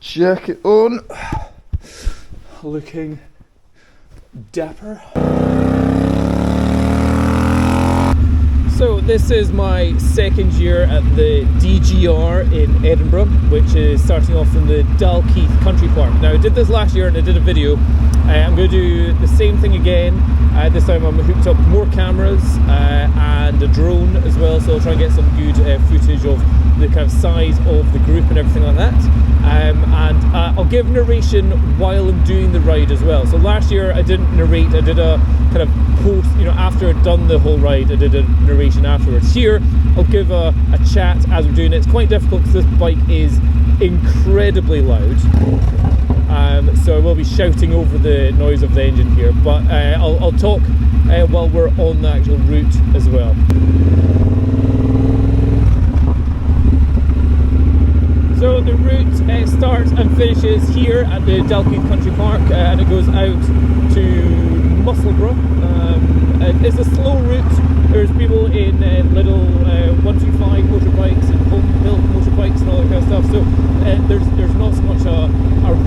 jacket on, looking dapper. So this is my second year at the DGR in Edinburgh, which is starting off from the Dalkeith Country Park. Now I did this last year and I did a video. I'm going to do the same thing again. This time I'm hooked up more cameras and a drone as well, so I'll try and get some good footage of the kind of size of the group and everything like that. I'll give narration while I'm doing the ride as well. So last year I didn't narrate, I did a kind of post, after I'd done the whole ride, I did a narration afterwards. Here I'll give a chat as we're doing it. It's quite difficult because this bike is incredibly loud. So I will be shouting over the noise of the engine here, but I'll talk while we're on the actual route as well. So the route starts and finishes here at the Dalkeith Country Park, and it goes out to Musselburgh. It's a slow route. There's people in little 125 motorbikes and home-built motorbikes and all that kind of stuff. So there's not so much a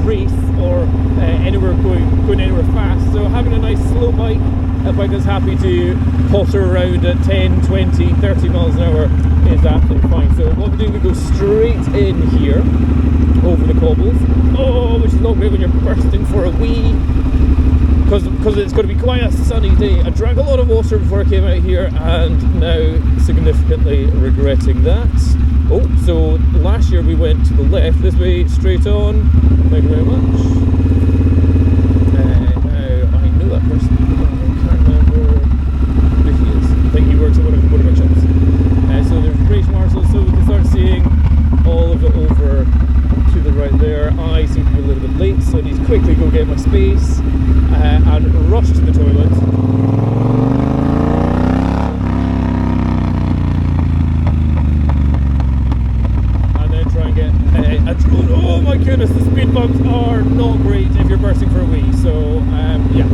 race or anywhere going anywhere fast. So having a nice slow bike, a bike that's happy to potter around at 10, 20, 30 miles an hour is absolutely fine. So what we're doing, we go straight in here over the cobbles. Oh, which is not great when you're bursting for a wee, because it's going to be quite a sunny day. I drank a lot of water before I came out here and now significantly regretting that. Oh, so last year we went to the left, this way straight on. Thank you very much. Now I know that person. I can't remember who he is. I think he works at one of the motorbike shops. So there's race marshals, so we can start seeing all of it over to the right there. I seem to be a little bit late, so I need to quickly go get my space and rush to the toilet. And then try and get a drone. Oh my goodness, the speed bumps are not great if you're bursting for a wee, so yeah.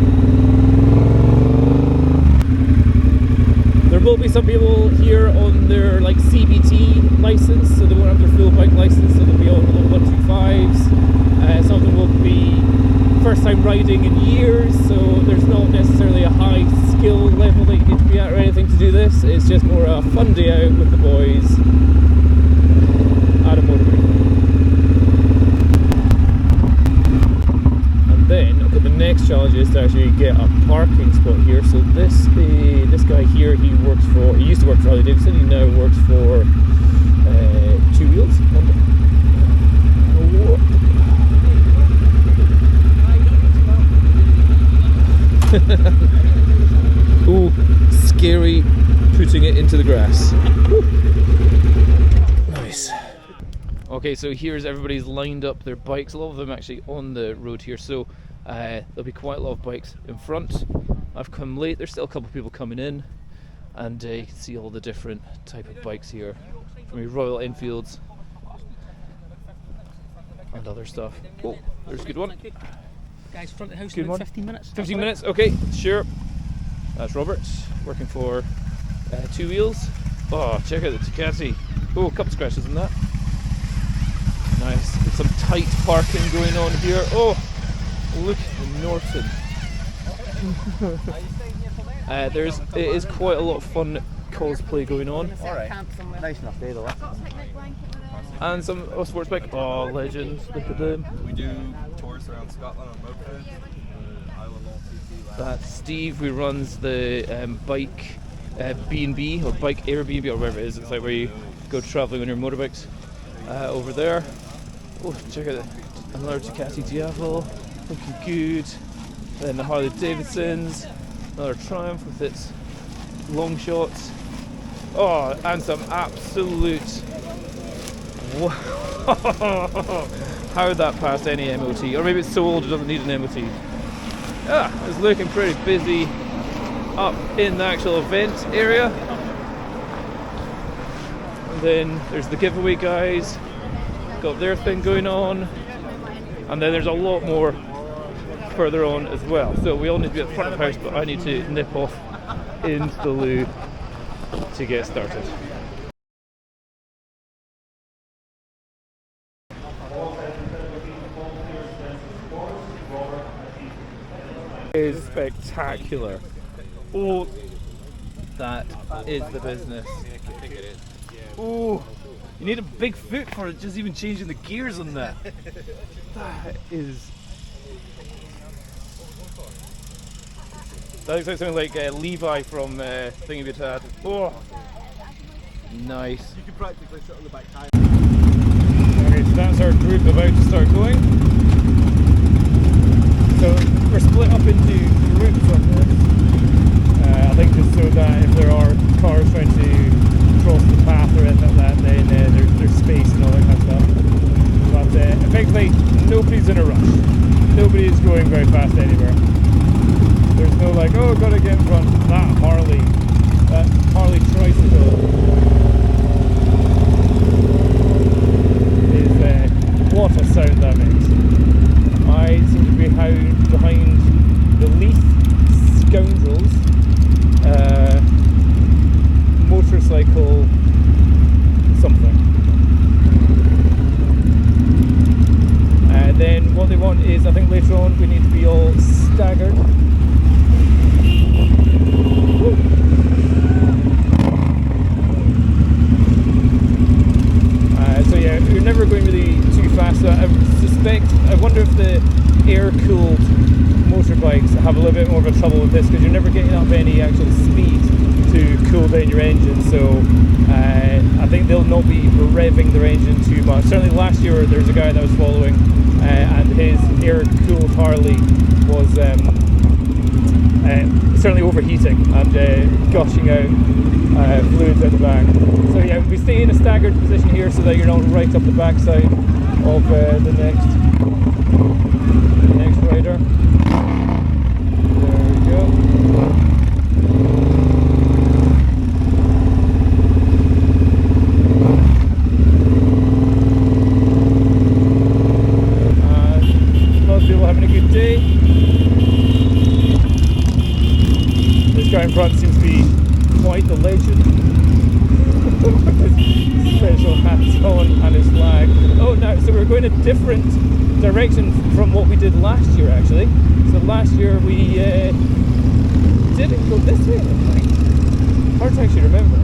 There will be some people here on their like CBT license, so they won't have their full bike license, so they'll be on little 125s. Some of them will be first time riding in years, so there's not necessarily a high skill level that you need to be at or anything to do this. It's just more a fun day out with the boys at a motorbike. And then, okay, the next challenge is to actually get a parking spot here. So this guy here, he used to work for Harley Davidson, he now works for Two Wheels. Ooh, scary putting it into the grass. Woo. Nice. Okay, so here's everybody's lined up their bikes, a lot of them actually on the road here, so there'll be quite a lot of bikes in front. I've come late, there's still a couple of people coming in, and you can see all the different type of bikes here, from your Royal Enfields and other stuff. Oh, there's a good one. Guys, front of the house Good in one. 15 minutes. 15 minutes, okay, sure. That's Robert, working for Two Wheels. Oh, check out the Ducati. Oh, a couple scratches in that. Nice. There's some tight parking going on here. Oh, look at the Norton. It is quite a lot of fun cosplay going on. Alright, nice enough day though. And some sports bike. Oh, legends, look at them. We do tours around Scotland on mopeds. That's Steve, who runs the bike B&B or bike Airbnb or whatever it is. It's like where you go travelling on your motorbikes over there. Oh, check out another Ducati Diavol, looking good. Then the Harley Davidsons, another Triumph with its long shots. Oh, and some absolute. How that passed any MOT, or maybe it's so old it doesn't need an MOT. It's looking pretty busy up in the actual event area. And then there's the giveaway guys, got their thing going on, and then there's a lot more further on as well. So we all need to be at the front of the house, but I need to nip off into the loo to get started. Is spectacular. Oh, that is the business. Oh, you need a big foot for it, just even changing the gears on that. That is. That looks like something like Levi from Thingy Bit Tad. Oh, nice. You could practically sit on the back tire. Okay, so that's our group about to start going. So we're split up into groups on this. I think just so that if there are cars trying to cross the path or anything like that, then there's space and all that kind of stuff. But effectively, nobody's in a rush. Nobody is going very fast anywhere. There's no like, oh, gotta get in front. That Harley tricycle is what a sound that makes. I seem to be behind the Leith Scoundrels motorcycle something. And then what they want is, I think later on we need to be all staggered. Woo. So yeah, you're never going really too fast. So I wonder if the air-cooled motorbikes have a little bit more of a trouble with this, because you're never getting up any actual speed to cool down your engine. So I think they'll not be revving their engine too much. Certainly last year there was a guy that I was following, and his air-cooled Harley was certainly overheating and gushing out fluids out the back. So yeah, we stay in a staggered position here so that you're not right up the backside of the next rider. There we go. Lots of people having a good day. This guy in front seems to be quite the legend. With his special hats on and his flag. Oh, no, so we're going a different direction from what we did last year, actually. So last year we didn't go this way, I think. Hard to actually remember.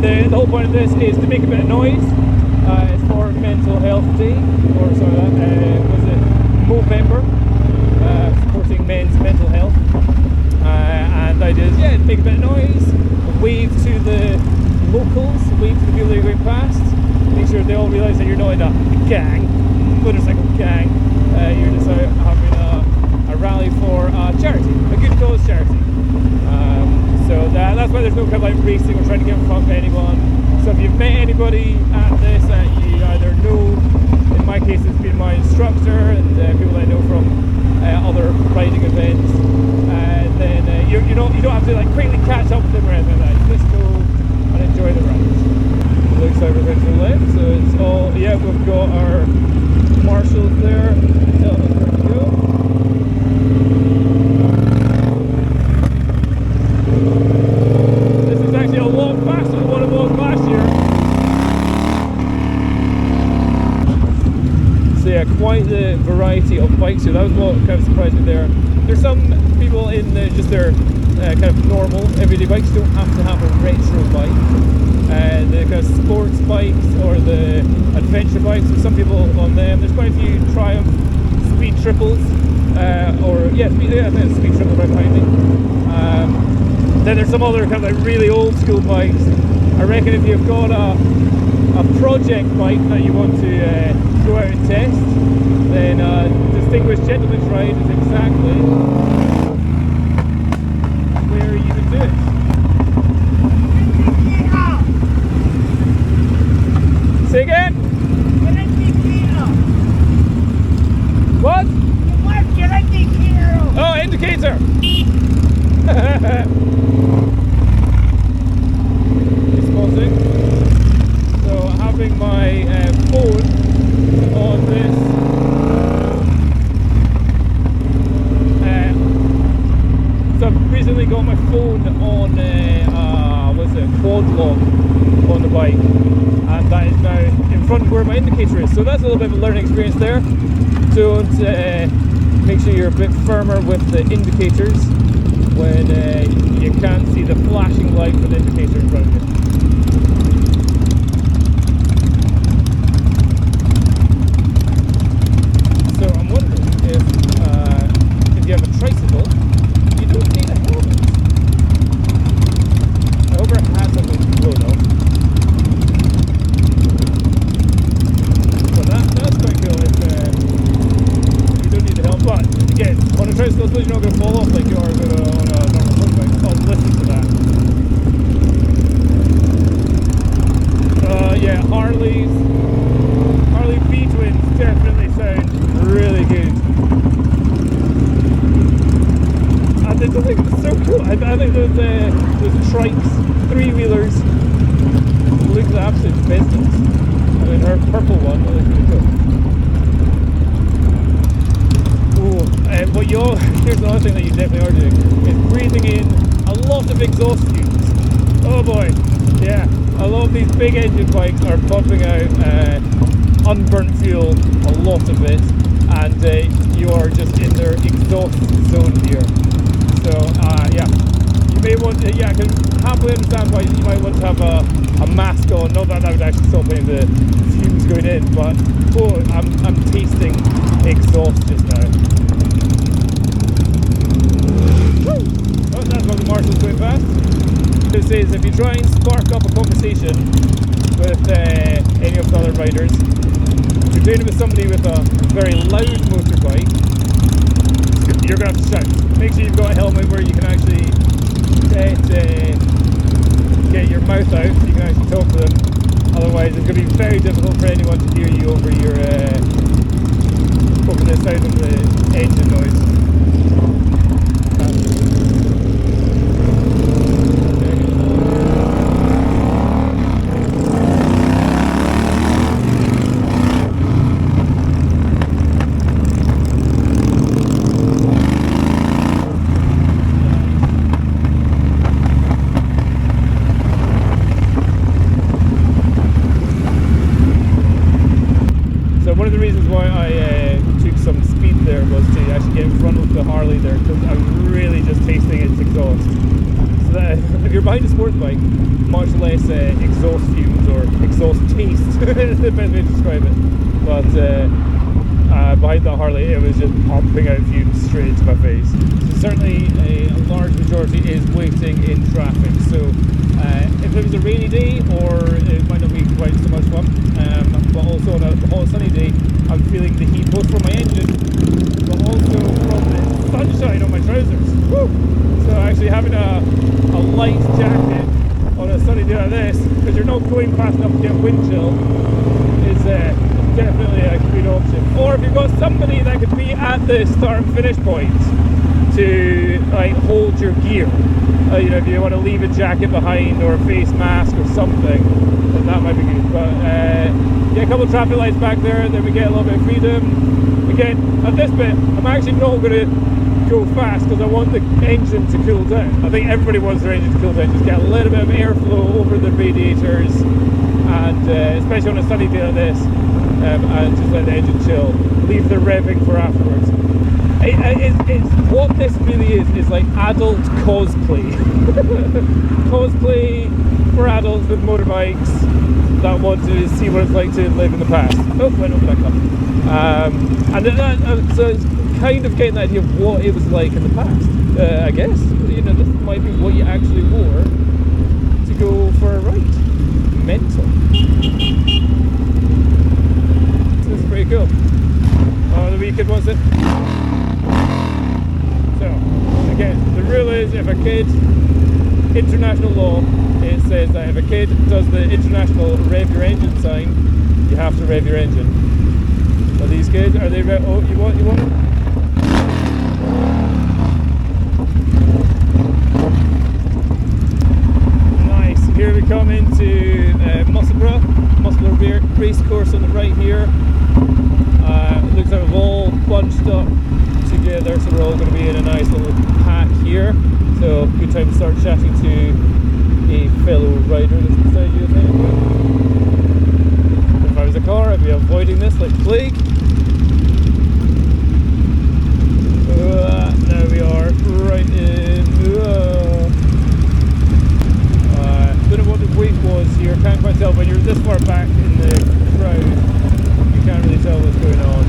The whole point of this is to make a bit of noise. It's for Mental Health Day, or sorry, was it Movember, supporting men's mental health. And the idea is, yeah, make a bit of noise, wave to the locals, wave to the people that are going past, make sure they all realise that you're not in a gang, motorcycle gang. You're just out having a rally for a charity, a good cause charity. So that's why there's no kind of like racing or trying to get in front of anyone. So if you've met anybody at this that you either know, in my case it's been my instructor and people I know from other riding events, then you don't have to like quickly catch up with them or anything like that. You just go and enjoy the ride. It looks like we're going to the left, so it's all, yeah, we've got our marshals there telling us where to go. This is actually a lot faster than what it was last year. So yeah, quite the variety of bikes here. That was what kind of surprised me there. There's some people in just their kind of normal everyday bikes don't have to have a retro bike. The kind of sports bikes or the adventure bikes, there's some people on them. There's quite a few Triumph Speed Triples, Speed Triple right behind me. Then there's some other kind of like really old school bikes. I reckon if you've got a project bike that you want to go out and test, then Distinguished Gentleman's Ride is exactly where you would do it. Say again? What? Oh, indicator! Exposing. So having my phone on this so I've recently literally got my phone on quad lock on the bike, and that is now in front of where my indicator is. So that's a little bit of a learning experience there. Don't make sure you're a bit firmer with the indicators when you can't see the flashing light for the indicator in front of you. So I'm wondering if you have a tricycle, you don't need a helmet. I hope our hats are going to blow though. So that's quite cool if you don't need the helmet. But again, on a tricycle, you're not going to fall off like you are on a normal motorbike. Oh, listen to that. Yeah, Harley V-twins definitely sound really good. And I think it's so cool. I think those trikes, three-wheelers, look at absolute business. I mean, her purple one looks really cool. Ooh, here's another thing that you definitely are doing, is breathing in a lot of exhaust fumes. Oh boy, yeah, a lot of these big engine bikes are pumping out unburnt fuel, a lot of it, and you are just in their exhaust zone here. So yeah, you may want to, I can happily understand why you might want to have a mask on. Not that would actually stop any of the fumes going in, but I'm tasting exhaust just now. Woo! Oh, that's why the marshal's going fast. This is if you try and spark up a conversation with any of the other riders, if you're doing it with somebody with a very loud motorbike, you're going to have to shout. Make sure you've got a helmet where you can actually get your mouth out so you can actually talk to them. Otherwise it's going to be very difficult for anyone to hear you over the sound of the engine noise. One of the reasons why I took some speed there was to actually get in front of the Harley there, because I was really just tasting its exhaust. So that if you're behind a sports bike, much less exhaust fumes or exhaust taste is the best way to describe it. But behind the Harley, it was just pumping out fumes straight into my face. So certainly a large majority is waiting in traffic. So if it was a rainy day, or it might not be quite so much fun, but also on a hot sunny day, I'm feeling the heat both from my engine, but also from the sunshine on my trousers. Woo! So actually having a light jacket on a sunny day like this, because you're not going fast enough to get wind chill, is definitely a good option. Or if you've got somebody that could be at the start and finish point to like hold your gear, if you want to leave a jacket behind or a face mask or something, then that might be good. But yeah, a couple of traffic lights back there, then we get a little bit of freedom. Again, at this bit, I'm actually not going to go fast because I want the engine to cool down. I think everybody wants their engine to cool down, just get a little bit of airflow over the radiators, and especially on a sunny day like this, and just let the engine chill. Leave the revving for afterwards. It's what this really is like adult cosplay. Cosplay for adults with motorbikes that want to see what it's like to live in the past. Oh, went over that cup. So it's kind of getting the idea of what it was like in the past. I guess, this might be what you actually wore to go for a ride. Mental. This is pretty cool. Oh, the weekend was it? So, again, the rule is if a kid, international law, it says that if a kid does the international rev your engine sign, you have to rev your engine. Are these kids, are they oh, you want them? Nice, here we come into Musselburgh race course on the right here. It looks like we've all bunched up together together, so we're all going to be in a nice little pack here. So good time to start chatting to a fellow rider that's beside you. If I was a car, I'd be avoiding this like plague. Now we are right in. Don't know what the weight was here, can't quite tell. When you're this far back in the crowd, you can't really tell what's going on.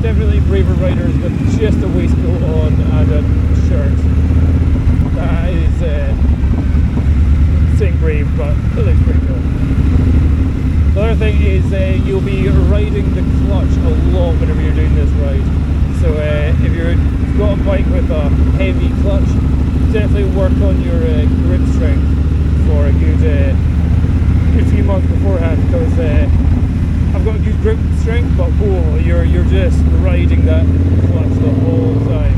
Definitely braver riders with just a waistcoat on and a shirt. That is saying brave, but it looks pretty cool. The other thing is you'll be riding the clutch a lot whenever you're doing this ride. So if you've got a bike with a heavy clutch, definitely work on your grip strength for a good few months beforehand, because I've got a good grip strength, but cool, you're just riding that clutch the whole time.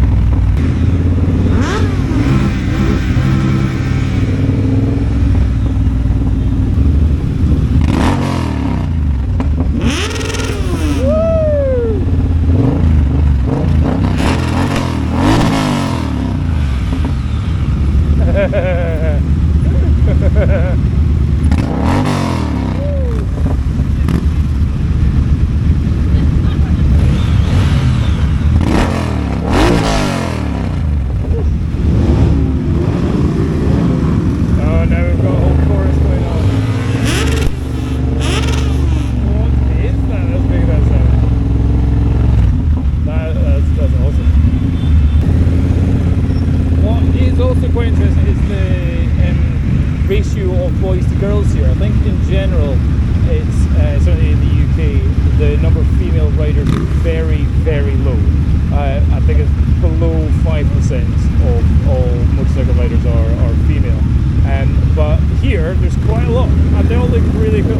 Ratio of boys to girls here. I think in general, it's certainly in the UK, the number of female riders is very, very low. I think it's below 5% of all motorcycle riders are female. But here, there's quite a lot, and they all look really cool.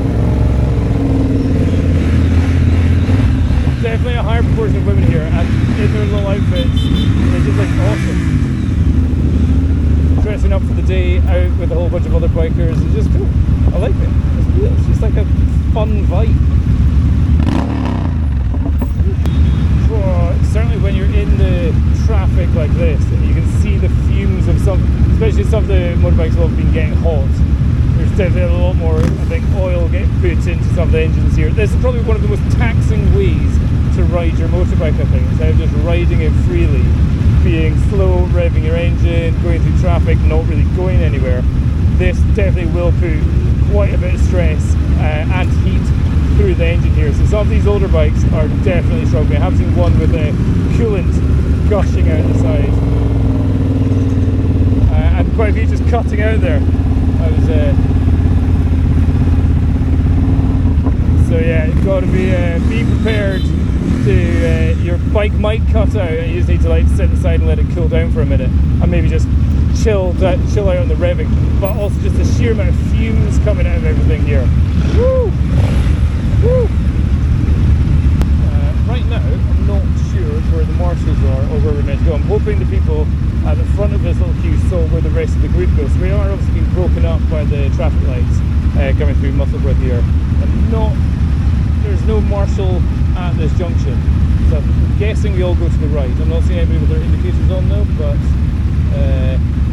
Definitely a higher proportion of women here, and in their little outfits, they just look awesome. Dressing up for the day out with a whole bunch of other bikers is just cool. I like it. It's just like a fun vibe. Certainly when you're in the traffic like this and you can see the fumes of especially some of the motorbikes will have been getting hot. There's definitely a lot more, I think, oil getting put into some of the engines here. This is probably one of the most taxing ways to ride your motorbike, I think, instead of just riding it freely. Being slow, revving your engine, going through traffic, not really going anywhere. This definitely will put quite a bit of stress and heat through the engine here. So some of these older bikes are definitely struggling. I have seen one with a coolant gushing out the side. And quite a few just cutting out there. So yeah, you've got to be prepared to your bike might cut out, and you just need to like sit aside and let it cool down for a minute, and maybe just chill out on the revving. But also just the sheer amount of fumes coming out of everything here. Woo! Woo! Right now, I'm not sure where the marshals are or where we're meant to go. I'm hoping the people at the front of this little queue saw where the rest of the group goes. So we are obviously being broken up by the traffic lights coming through Musselburgh here. There's no marshal at this junction, so I'm guessing we all go to the right. I'm not seeing anybody with their indicators on though, but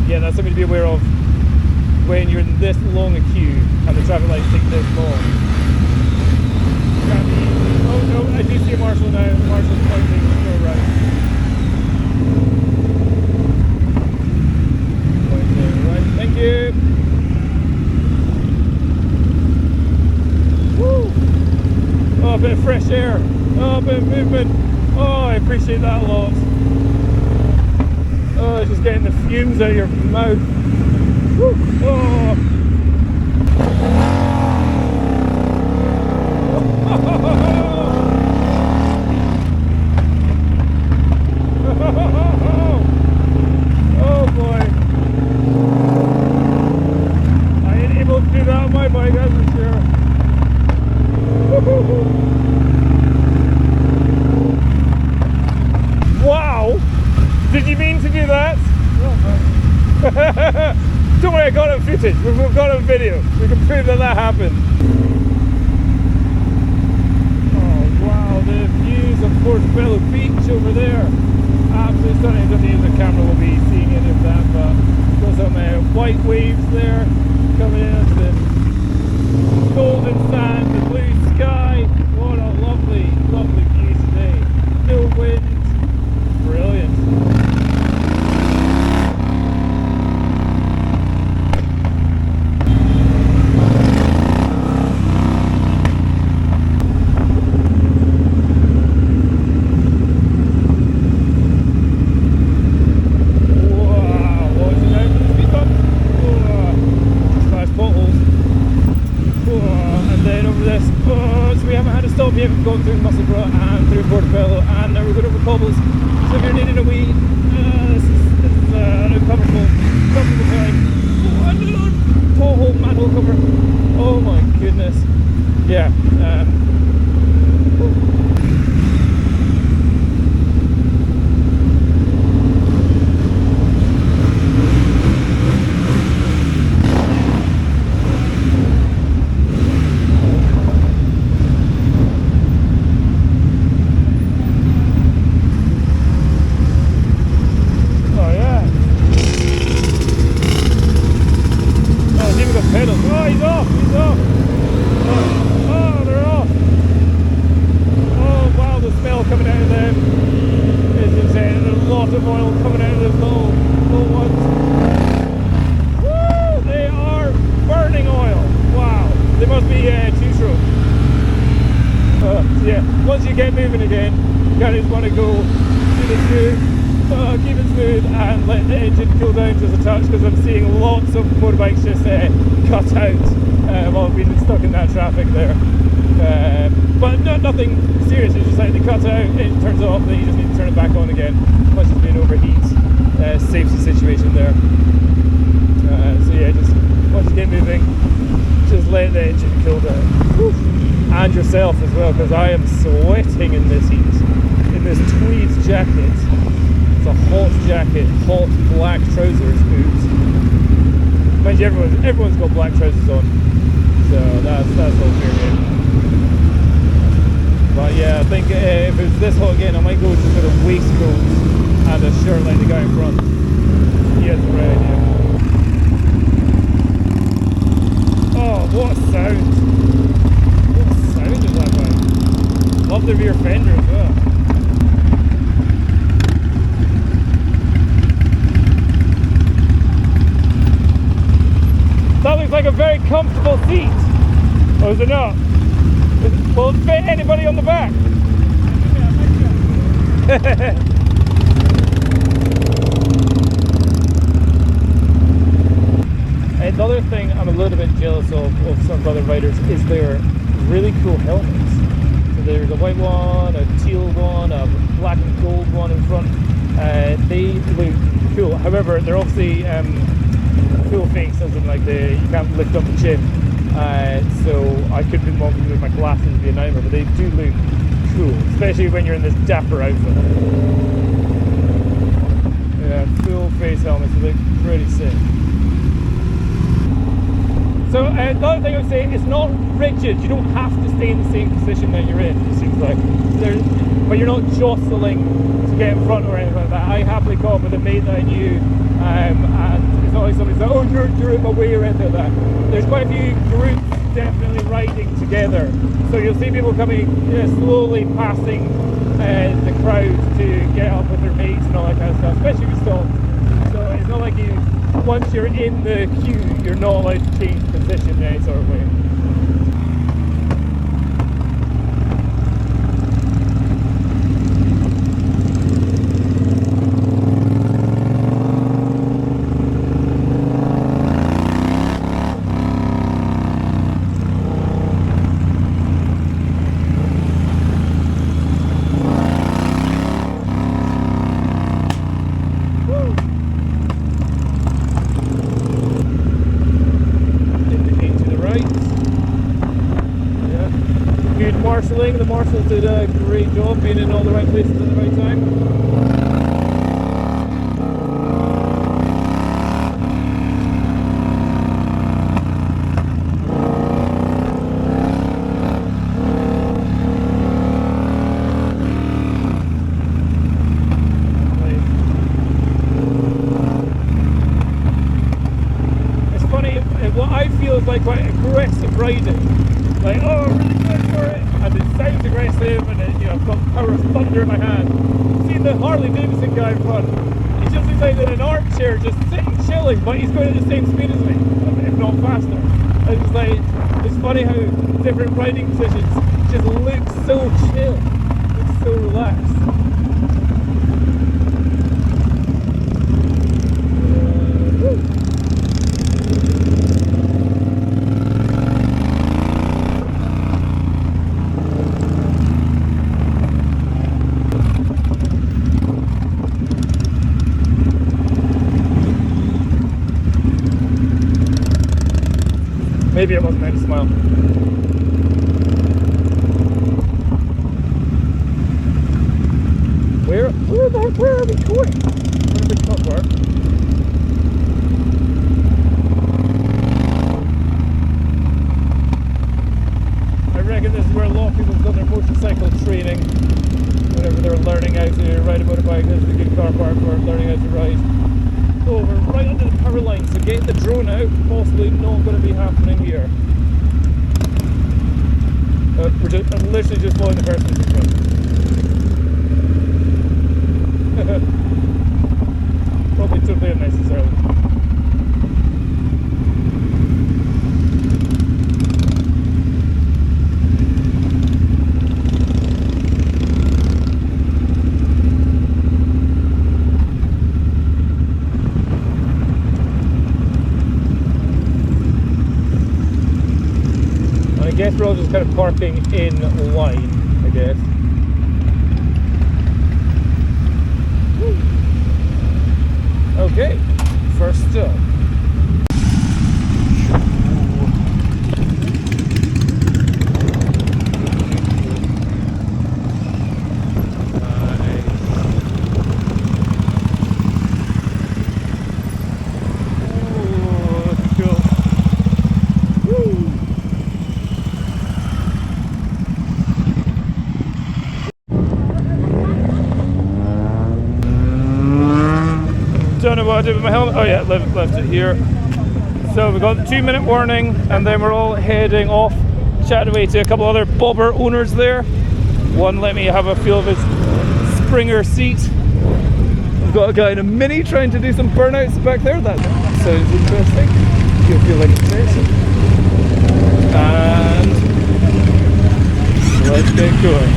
yeah, that's something to be aware of when you're in this long a queue and the traffic lights take this long. Oh no, I do see a marshal now. The marshal's pointing to go right. Pointing right. Thank you. Woo! Oh, a bit of fresh air. Oh, a bit of movement. Oh, I appreciate that a lot. Oh, it's just getting the fumes out of your mouth. Oh. Oh boy. I ain't able to do that on my bike, that's for sure. Wow! Did you mean to do that? Don't worry, I got it on footage. We've got it on video. We can prove that that happened. Oh wow, the views of Portobello Beach over there. Absolutely stunning. I don't think the camera will be seeing any of that, but there's some white waves there coming in, the golden sand, the blue sky. What a lovely, lovely view today. No wind. Brilliant. We haven't gone through Musselburgh and through Portobello, and now we're going over cobbles. So if you're needing a wee, this is an uncomfortable time. Oh, another pothole manhole cover. Oh my goodness. Yeah. Once you get moving again, you kind of just want to go keep it smooth and let the engine cool down just a touch, because I'm seeing lots of motorbikes just cut out while being stuck in that traffic there. But nothing serious, it's just like they cut out, it turns off, then you just need to turn it back on again. Much as being overheat, safety situation there. So yeah, just once you get moving, just let the engine cool down. Whew. And yourself as well, because I am sweating in this heat, in this tweed jacket. It's a hot jacket, hot black trousers, boots. Mind you, everyone's got black trousers on, so that's all fair game. But yeah, I think if it's this hot again, I might go just with a waistcoat and a shirt like the guy in front. He has the right idea. Oh, what a sound! Is that bike? Love the rear fender as well. That looks like a very comfortable seat. Or is it not? Will it fit anybody on the back? Another thing I'm a little bit jealous of some other riders is their really cool helmets. So there's a white one, a teal one, a black and gold one in front. They look cool. However, they're obviously full face, as in like you can't lift up the chin. So I could be more with my glasses would be a nightmare, but they do look cool, especially when you're in this dapper outfit. Yeah, full face helmets, they look pretty sick. So another thing I would say, it's not rigid. You don't have to stay in the same position that you're in, it seems like. But you're not jostling to get in front or anything like that. I happily caught up with a mate that I knew, and it's not like somebody's like, oh, you're in my way or anything like that. There's quite a few groups definitely riding together. So you'll see people coming slowly passing the crowd to get up with their mates and all that kind of stuff, especially if you stop. So it's not like once you're in the queue, you're not allowed to change position in any sort of way. handling. The marshals did a great job being in all the right places at the right time. What I feel is like quite aggressive riding, like oh I'm really good for it, and it sounds aggressive, and it, you know, I've got power of thunder in my hand. See the Harley Davidson guy in front, he just looks like in an armchair just sitting chilling, but he's going at the same speed as me, if not faster. And it's like, it's funny how different riding positions just look so chill, look so relaxed. Maybe I wasn't meant to smile. Where are we going? Where are we going? I reckon this is where a lot of people have done their motorcycle training. Whenever they're learning how to ride a motorbike, this is a good car park for learning how to ride. Oh, we're right under the power line, so getting the drone out, possibly not going to be happening here. I'm literally just following the person in front. Probably totally unnecessarily. I guess we're all just kind of parking in line, I guess. Woo. Okay, first up. Don't know what I did with my helmet. Oh yeah, left it here. So we got the 2-minute warning, and then we're all heading off. Chatted away to a couple other bobber owners there. One let me have a feel of his Springer seat. We've got a guy in a Mini trying to do some burnouts back there. That sounds interesting. You'll feel like it's racing. And let's get going.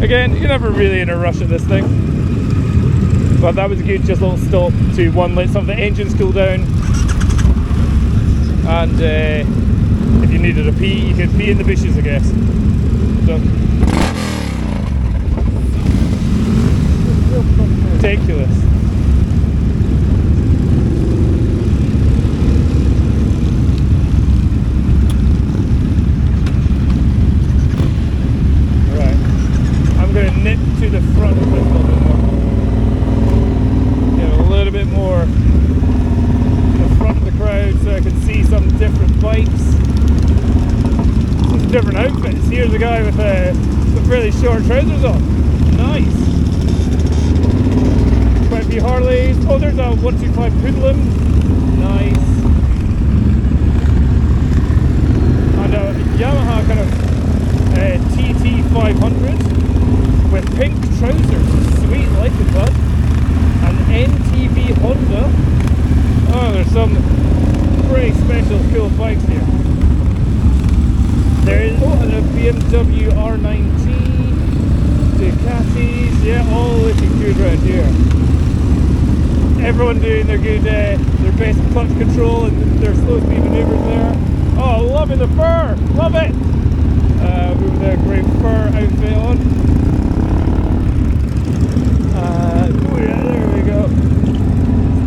Again, you're never really in a rush at this thing, but that was a good just little stop to one, let some of the engines cool down, and if you needed a pee, you could pee in the bushes, I guess. So, ridiculous. Going to nip to the front of it a little bit more. Get a little bit more in the front of the crowd so I can see some different bikes, some different outfits. Here's a guy with some fairly short trousers on. Nice. Quite a few Harleys. Oh, there's a 125 Hoodlum. Nice. And a Yamaha kind of TT500. With pink trousers, sweet, like it, bud. An NTV Honda. Oh, there's some pretty special cool bikes here. There is and a BMW R9T, Ducatis, yeah, all looking good right here. Everyone doing their good, their best clutch control and their slow speed maneuvers there. Oh, loving the fur, love it. With a great fur outfit on. Oh yeah, there we go.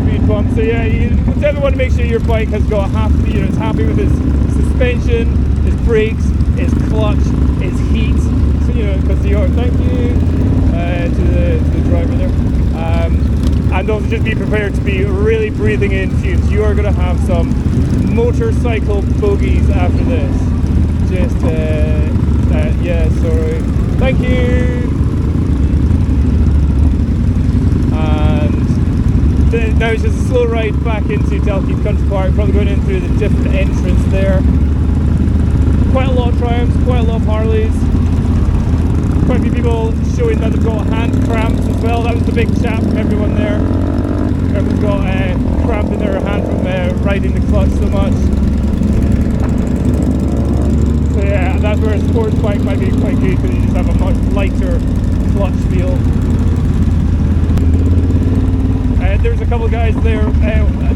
Speed bump. So yeah, you tend to want to make sure your bike has got it's happy with its suspension, its brakes, its clutch, its heat. So because thank you to the driver there. And also just be prepared to be really breathing in fumes. You are going to have some motorcycle bogies after this. Just yeah, sorry. Thank you. And now it's just a slow ride back into Dalkeith Country Park. Probably going in through the different entrance there. Quite a lot of Triumphs, quite a lot of Harleys. Quite a few people showing that they've got hand cramps as well. That was the big chat from everyone there. Everyone's got cramp in their hand from riding the clutch so much. So yeah, that's where a sports bike might be quite good because you just have a much lighter clutch feel. There's a couple of guys there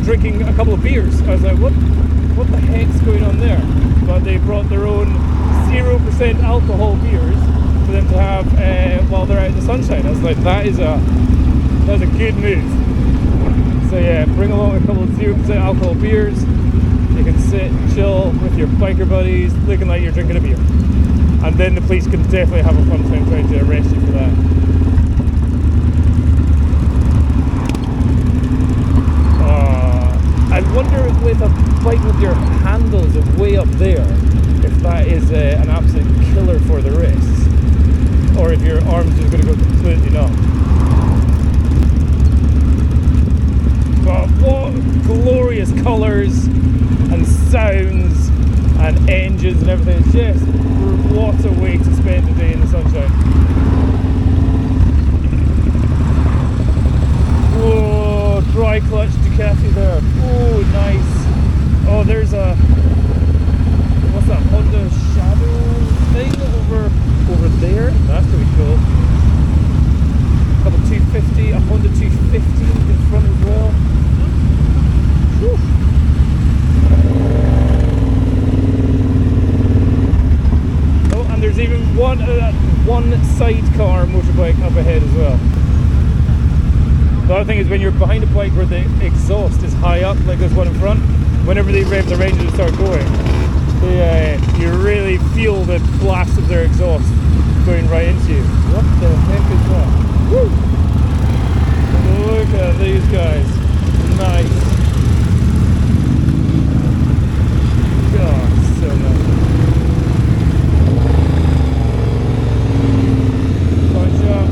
drinking a couple of beers. I was like, what the heck's going on there? But they brought their own 0% alcohol beers for them to have while they're out in the sunshine. I was like, that's a good move. So yeah, bring along a couple of 0% alcohol beers. You can sit and chill with your biker buddies, looking like you're drinking a beer. And then the police can definitely have a fun time trying to arrest you for that. I wonder if with a bike with your handles way up there, if that is an absolute killer for the wrists, or if your arms are going to go completely numb. But what glorious colours and sounds and engines and everything. It's just what a way to spend the day in the sunshine. Whoa, dry clutch Ducati there. Oh, nice. Oh, there's a what's that Honda Shadow thing over there? That's pretty cool. A couple 250, a Honda 250 in front as well. Whew. Oh, and there's even one sidecar motorbike up ahead as well. The other thing is when you're behind a bike where the exhaust is high up, like there's one in front, whenever they rev the range and start going, you really feel the blast of their exhaust going right into you. What the heck is that? Woo! Look at these guys. Nice. God, so nice. Punch up.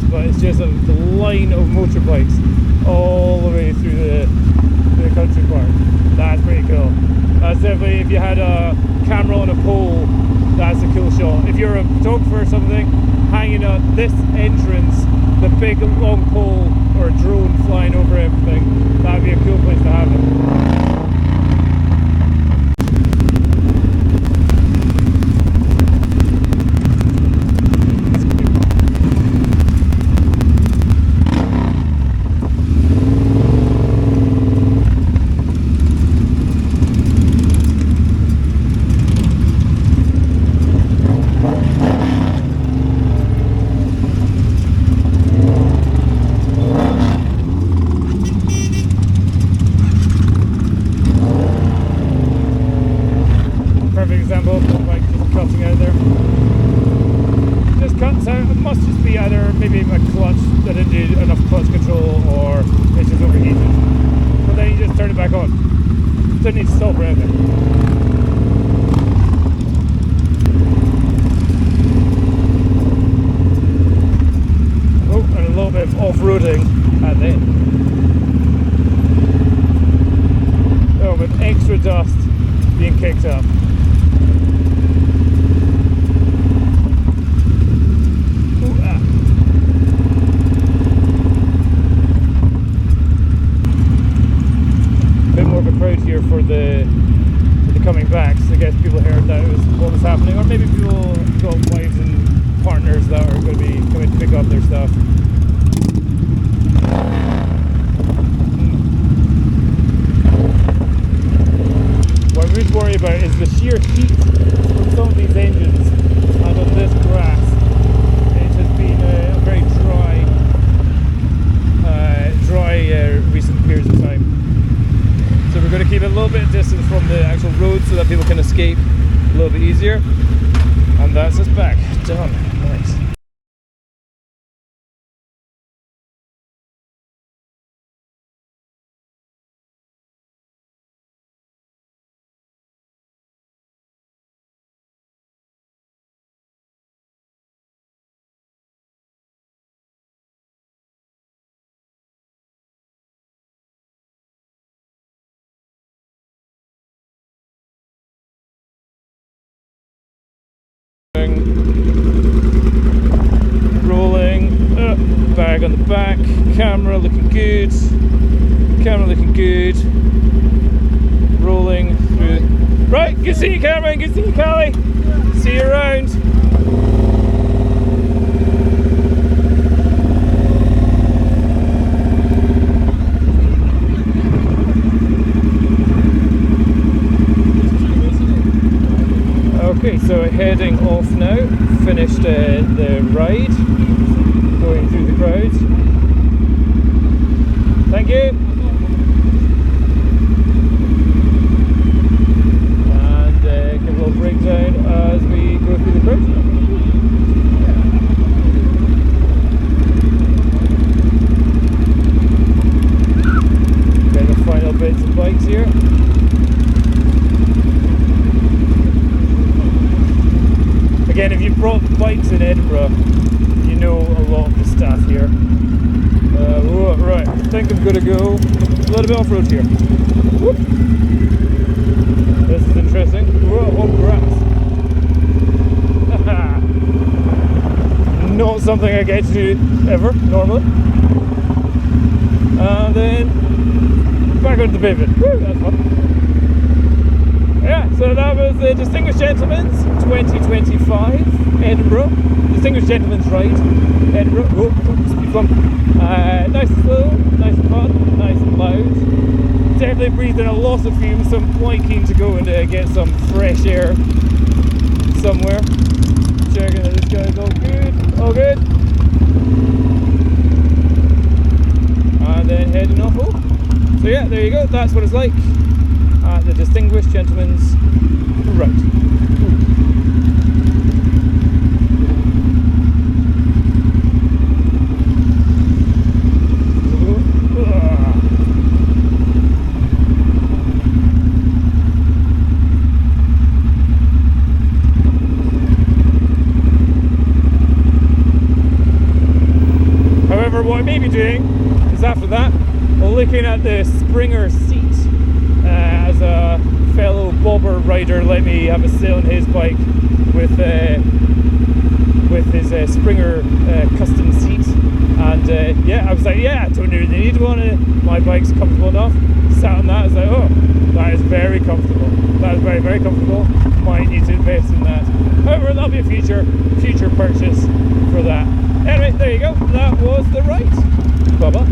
But it's just a line of motorbikes all the way through the country park. That's pretty cool. That's definitely, if you had a camera on a pole, that's a cool shot. If you're a photographer or something, hanging at this entrance, the big long pole or a drone flying over everything, that'd be a cool place to have it. Maybe my clutch, that didn't do enough clutch control, or it's just overheated. But then you just turn it back on. Don't need to stop or anything. Oh, and a little bit of off-roading at the end. Oh, with extra dust being kicked up. for the coming back. So I guess people heard that it was what was happening, or maybe people got wives and partners that are going to be coming to pick up their stuff. What I would worry about is the sheer heat from some of these engines and on this grass. It has been a very dry recent periods of time. So we're going to keep a little bit of distance from the actual road so that people can escape a little bit easier. And that's us back. Done. Nice. Rolling, bag on the back, camera looking good, rolling through. Right, good to see you, Cameron, good to see you, Callie. See you around. Okay, so heading off now, finished the ride, going through the crowd. Thank you! And give a little breakdown as we go through the crowd. Okay, the final bits of bikes here. Again, if you've brought bikes in Edinburgh, you know a lot of the staff here. Right, I think I'm going to go a little bit off-road here. Whoop. This is interesting. Whoa, on grass. Not something I get to do ever, normally. And then back onto the pavement. Woo, that's fun. Yeah, so that was the Distinguished Gentleman's 2025 Edinburgh. Distinguished Gentleman's Ride, Edinburgh. Oh, speed bump. Nice and slow, nice and fun, nice and loud. Definitely breathed in a lot of fumes, so I'm quite keen to go and get some fresh air somewhere. Checking that this guy's all good, all good. And then heading off home. So yeah, there you go, that's what it's like at the Distinguished Gentleman's Ride. However, what I may be doing is after that, looking at the Springer seat. As a fellow bobber rider, let me have a sit on his bike with his Springer custom seat. And yeah, I was like, yeah, I don't really need one. My bike's comfortable enough. Sat on that, I was like, oh, that is very comfortable. That is very, very comfortable. Might need to invest in that. However, that'll be a future purchase for that. Anyway, there you go. That was the ride. Bye-bye.